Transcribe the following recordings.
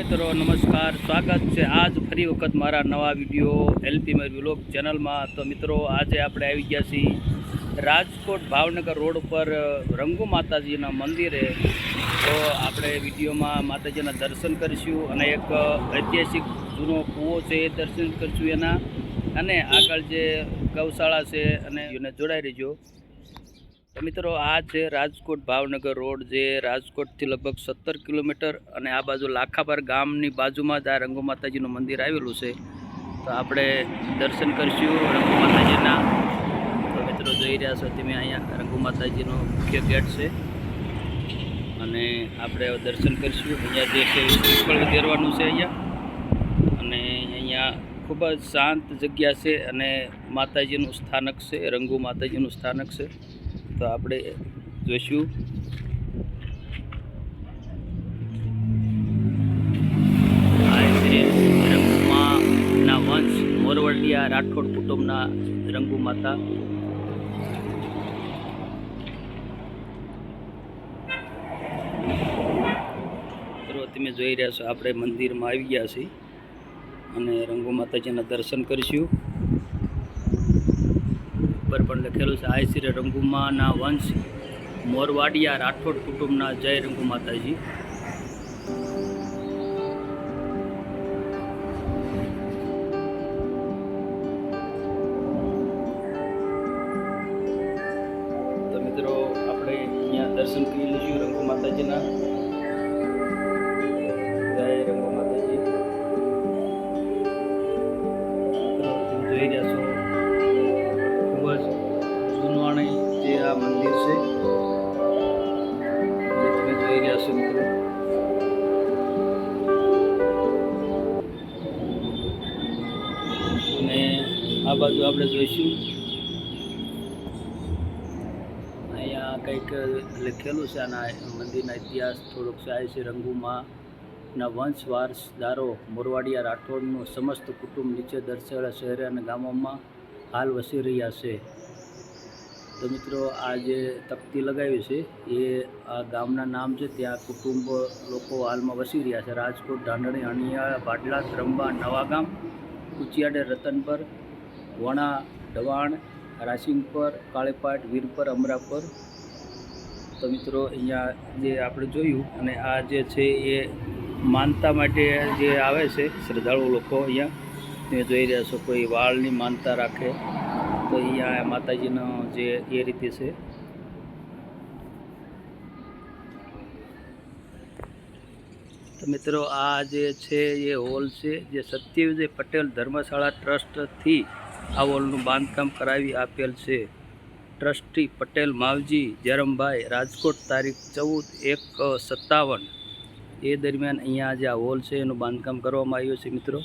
મિત્રો નમસ્કાર, સ્વાગત છે આજ ફરી વખત મારા નવા વિડીયો એલપી મેર વ્લોગ ચેનલમાં। તો મિત્રો આજે આપણે આવી ગયા છીએ રાજકોટ ભાવનગર રોડ ઉપર રંગુ માતાજીના મંદિરે। તો આપણે વિડીયોમાં માતાજીના દર્શન કરીશું અને એક ઐતિહાસિક જૂનો કૂવો છે એ દર્શન કરીશું એના, અને આગળ જે ગૌશાળા છે અને એને જોડાઈ રહીજો। તો મિત્રો આ છે રાજકોટ ભાવનગર રોડ, જે રાજકોટથી લગભગ 17 કિલોમીટર અને આ બાજુ લાખાપર ગામની બાજુમાં જ આ રંગુ માતાજીનું મંદિર આવેલું છે। તો આપણે દર્શન કરીશું રંગુ માતાજીના। તો મિત્રો જોઈ રહ્યા છો તમે, અહીંયા રંગુ માતાજીનો મુખ્ય ગેટ છે અને આપણે દર્શન કરીશું। અહીંયા જે છે શ્રીફળ વધેરવાનું છે અહીંયા, અને અહીંયા ખૂબ જ શાંત જગ્યા છે અને માતાજીનું સ્થાનક છે, રંગુ માતાજીનું સ્થાનક છે। તો આપણે જોઈશું। રંગુમાના વંશ મોરવડિયા રાઠોડ કુટુંબના રંગુ માતા। તમે જોઈ રહ્યા છો આપણે મંદિરમાં આવી ગયા છીએ અને રંગુ માતાજીના દર્શન કરીશું। ઉપર પણ લખેલું છે, આય શ્રી રંગુમાના વંશ મોરવાડિયા રાઠોડ કુટુંબના જય રંગુ માતાજી। તો મિત્રો આપણે અહીંયા દર્શન કરી લઈશું રંગુ માતાજીના। જય રંગુ માતાજી। જોઈ રહ્યા છો ખૂબ જ જૂનવાણી જે આ મંદિર છે, જે તમે જોઈ રહ્યા છો મિત્રો। અને આ બાજુ આપણે જોઈશું, અહીંયા કંઈક લખેલું છે આના મંદિરના ઇતિહાસ થોડોક છે। છે રંગુમાના વંશ વારસદારો મોરવાડિયા રાઠોડનું સમસ્ત કુટુંબ નીચે દર્શાવેલા શહેર અને ગામોમાં હાલ વસી રહ્યા છે। તો મિત્રો આ જે તકતી લગાવી છે એ આ ગામના નામ છે, ત્યાં કુટુંબ લોકો હાલમાં વસી રહ્યા છે। રાજકોટ, ઢાંડણી, અણિયાળ, ભાડલા, ત્રંબા, નવાગામ, કુચિયાડે, રતનપર, વણા, ડવાણ, રાસિંગપર, કાળીપાટ, વીરપર, અમરાપર। તો મિત્રો અહીંયા જે આપણે જોયું, અને આ જે છે એ માનતા માટે જે આવે છે શ્રદ્ધાળુ લોકો, અહીંયા તમે જોઈ રહ્યા છો કોઈ વાળની માનતા રાખે તો અહીંયા માતાજીનો જે એ રીતે છે। તો મિત્રો આ જે છે એ હોલ છે, જે સત્યવિજય પટેલ ધર્મશાળા ટ્રસ્ટથી આ હોલનું બાંધકામ કરાવી આપેલ છે। ટ્રસ્ટી પટેલ માવજી જયરામભાઈ, રાજકોટ, તારીખ 14/1/57 એ દરમિયાન અહીંયા જે આ હોલ છે એનું બાંધકામ કરવામાં આવ્યું છે મિત્રો,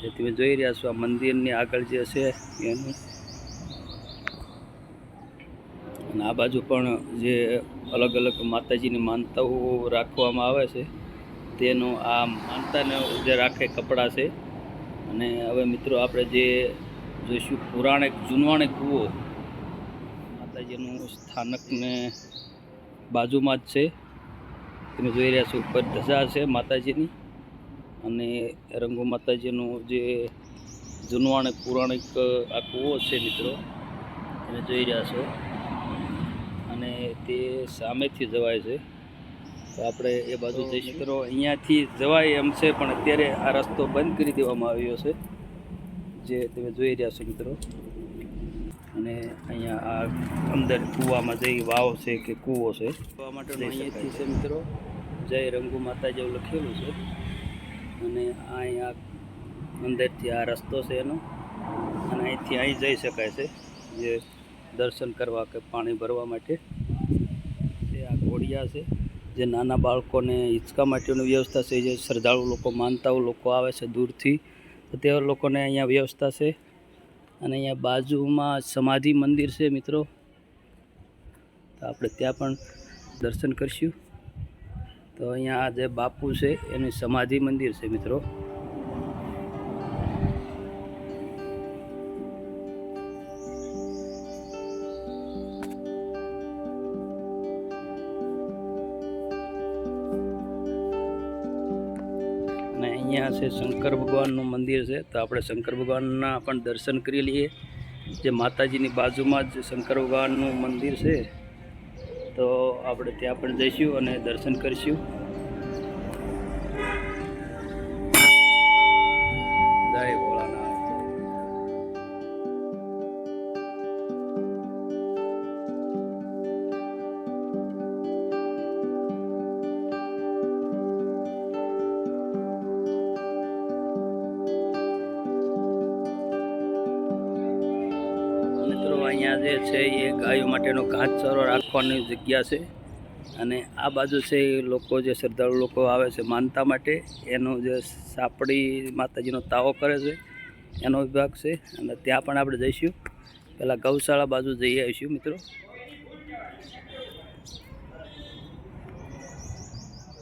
જે તમે જોઈ રહ્યા છો। આ મંદિરની આગળ જે છે એનું, અને આ બાજુ પણ જે અલગ અલગ માતાજીની માનતાઓ રાખવામાં આવે છે તેનું આ માનતાને જે રાખે કપડાં છે। અને હવે મિત્રો આપણે જે જોઈશું પુરાણિક જૂનવાણી કૂવો, માતાજીનું સ્થાનકને બાજુમાં જ છે। તમે જોઈ રહ્યા છો ઉપર ધજા છે માતાજીની, અને રંગુ માતાજીનું જે જૂનવાણી પૌરાણિક આ કૂવો છે મિત્રો, તમે જોઈ રહ્યા છો। અને તે સામેથી જવાય છે, તો આપણે એ બાજુ જઈશું મિત્રો। અહીંયાથી જવાય એમ છે, પણ અત્યારે આ રસ્તો બંધ કરી દેવામાં આવ્યો છે, જે તમે જોઈ રહ્યા છો મિત્રો। અને અહીંયા આ અંદર કૂવામાં જઈ વાવ છે કે કૂવો છે, કૂવા માટેનો અહીંયાથી છે મિત્રો, જય રંગુ માતા જેવું લખેલું છે। અને અહીંયા અંદરથી આ રસ્તો છે એનો, અને અહીંથી અહીં જઈ શકાય છે જે દર્શન કરવા કે પાણી ભરવા માટે। તે આ ઘોડિયા છે, જે નાના બાળકોને હિંચકા માટેની વ્યવસ્થા છે, જે શ્રદ્ધાળુ લોકો માનતાઓ લોકો આવે છે દૂરથી, તો તે લોકોને અહીંયા વ્યવસ્થા છે। અને અહીંયા બાજુમાં સમાધિ મંદિર છે મિત્રો, તો આપણે ત્યાં પણ દર્શન કરીશું। તો અહીંયા આ જે બાપુ છે એની સમાધિ મંદિર છે મિત્રો। અને અહીંયા છે શંકર ભગવાનનું મંદિર છે, તો આપણે શંકર ભગવાનના પણ દર્શન કરી લઈએ. જે માતાજીની બાજુમાં જ શંકર ભગવાનનું મંદિર છે, તો આપણે ત્યાં પણ જઈશું અને દર્શન કરીશું. જય ભોળાનાથ. મિત્રો અહીંયા જે છે એ ગાયો માટેનો ઘાસચારો રાખવાની જગ્યા છે, અને આ બાજુ છે એ લોકો જે શ્રદ્ધાળુ લોકો આવે છે માનતા માટે, એનો જે સાપડી માતાજીનો તાવો કરે છે એનો વિભાગ છે, અને ત્યાં પણ આપણે જઈશું. પહેલાં ગૌશાળા બાજુ જઈ આવીશું મિત્રો.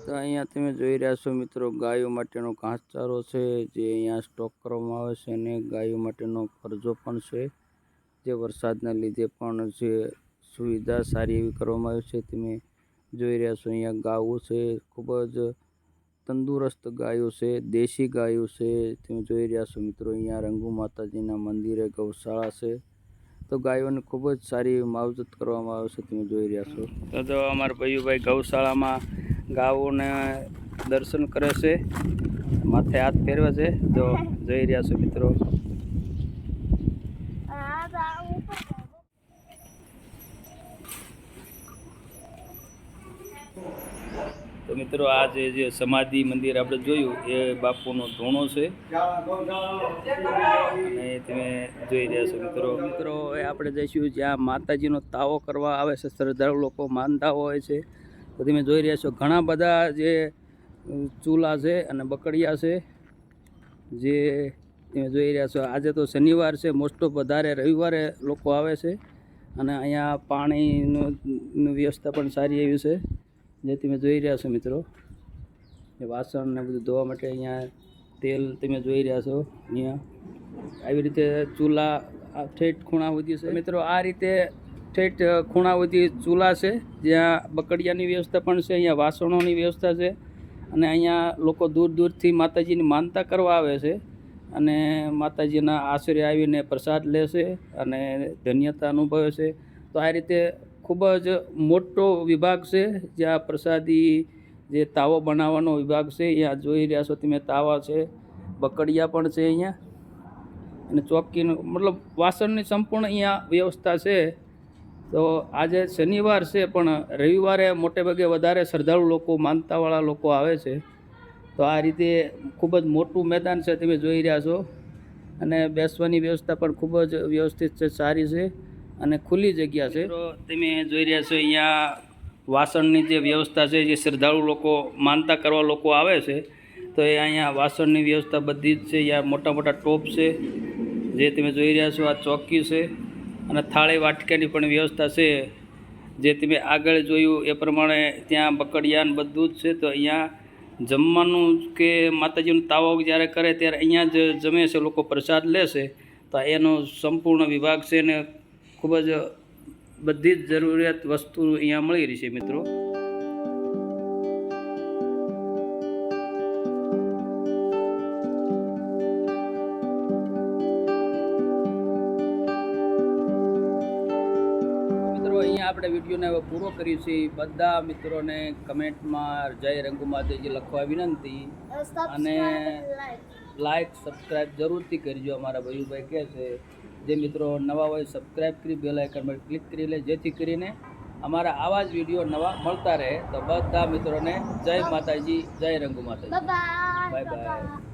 તો અહીંયા તમે જોઈ રહ્યા છો મિત્રો, ગાયો માટેનો ઘાસચારો છે જે અહીંયા સ્ટોક કરવામાં આવે છે, અને ગાયો માટેનો ફરજો પણ છે, જે વરસાદના લીધે પણ જે સુવિધા સારી એવી કરવામાં આવી છે. તમે જોઈ રહ્યા છો અહીંયા ગાયો છે, ખૂબ જ તંદુરસ્ત ગાયો છે, દેશી ગાયો છે. તમે જોઈ રહ્યા છો મિત્રો, અહીંયા રંગુ માતાજીના મંદિરે ગૌશાળા છે, તો ગાયોને ખૂબ જ સારી એવી માવજત કરવામાં આવે છે. તમે જોઈ રહ્યા છો. તો અમારા ભાઈઓભાઈ ગૌશાળામાં ગાયોને દર્શન કરે છે, માથે હાથ ફેરવે છે, તો જોઈ રહ્યા છો મિત્રો. તો મિત્રો આ જે સમાધિ મંદિર આપણે જોયું એ બાપુનો ધૂણો છે, અને તમે જોઈ રહ્યા છો મિત્રો એ આપણે જઈશું જ્યાં માતાજીનો તાવો કરવા આવે છે, શ્રદ્ધાળુ લોકો માનતા હોય છે. તો તમે જોઈ રહ્યા છો ઘણા બધા જે ચૂલા છે અને બકડિયા છે, જે તમે જોઈ રહ્યા છો. આજે તો શનિવાર છે, મોસ્ટ ઓફ વધારે રવિવારે લોકો આવે છે, અને અહીંયા પાણીની વ્યવસ્થા પણ સારી એવી છે, જે તમે જોઈ રહ્યા છો મિત્રો. એ વાસણ ને બધું ધોવા માટે અહીંયા તેલ તમે જોઈ રહ્યા છો. અહીંયા આવી રીતે ચૂલા ઠેઠ ખૂણા સુધી છે મિત્રો. આ રીતે ઠેઠ ખૂણા સુધી ચૂલા છે, જ્યાં બકડિયાની વ્યવસ્થા પણ છે, અહીંયા વાસણોની વ્યવસ્થા છે, અને અહીંયા લોકો દૂર દૂરથી માતાજીની માનતા કરવા આવે છે, અને માતાજીના આશરે આવીને પ્રસાદ લે છે અને ધન્યતા અનુભવે છે. તો આ રીતે ખૂબ જ મોટો વિભાગ છે, જ્યાં પ્રસાદી જે તાવો બનાવવાનો વિભાગ છે. અહીંયા જોઈ રહ્યા છો તમે, તાવા છે, બકડિયા પણ છે અહીંયા, અને ચોકીનો મતલબ વાસણની સંપૂર્ણ અહીંયા વ્યવસ્થા છે. તો આજે શનિવાર છે, પણ રવિવારે મોટે ભાગે વધારે શ્રદ્ધાળુ લોકો માનતાવાળા લોકો આવે છે. તો આ રીતે ખૂબ જ મોટું મેદાન છે, તમે જોઈ રહ્યા છો, અને બેસવાની વ્યવસ્થા પણ ખૂબ જ વ્યવસ્થિત છે, સારી છે, અને ખુલ્લી જગ્યા છે. તો તમે જોઈ રહ્યા છો અહીંયા વાસણની જે વ્યવસ્થા છે, જે શ્રદ્ધાળુ લોકો માનતા કરવા લોકો આવે છે, તો એ અહીંયા વાસણની વ્યવસ્થા બધી જ છે. અહીંયા મોટા મોટા ટોપ છે, જે તમે જોઈ રહ્યા છો. આ ચોકી છે, અને થાળી વાટકાની પણ વ્યવસ્થા છે, જે તમે આગળ જોયું એ પ્રમાણે ત્યાં બકડિયાન બધું જ છે. તો અહીંયા જમવાનું કે માતાજીનો તાવો જ્યારે કરે ત્યારે અહીંયા જ જમે છે લોકો, પ્રસાદ લે છે. તો એનો સંપૂર્ણ વિભાગ છે, ને ખૂબ જ બધી જ જરૂરિયાત વસ્તુ અહીંયા મળી રહી છે મિત્રો. અહીંયા આપણે વિડીયોને હવે પૂરો કરીએ છીએ. બધા મિત્રોને કમેન્ટમાં જય રંગુ માતાજી લખવા વિનંતી, અને લાઈક સબસ્ક્રાઈબ જરૂરથી કરજો. અમારા ભાઈભાઈ કહે છે, જે મિત્રો નવા હોય સબસ્ક્રાઈબ કરી બેલ આઇકન પર ક્લિક કરી લે, જેથી કરીને અમારા આવા જ વિડીયો નવા મળતા રહે. તો બધા મિત્રોને જય માતાજી, જય રંગુ માતાજી, બાય બાય.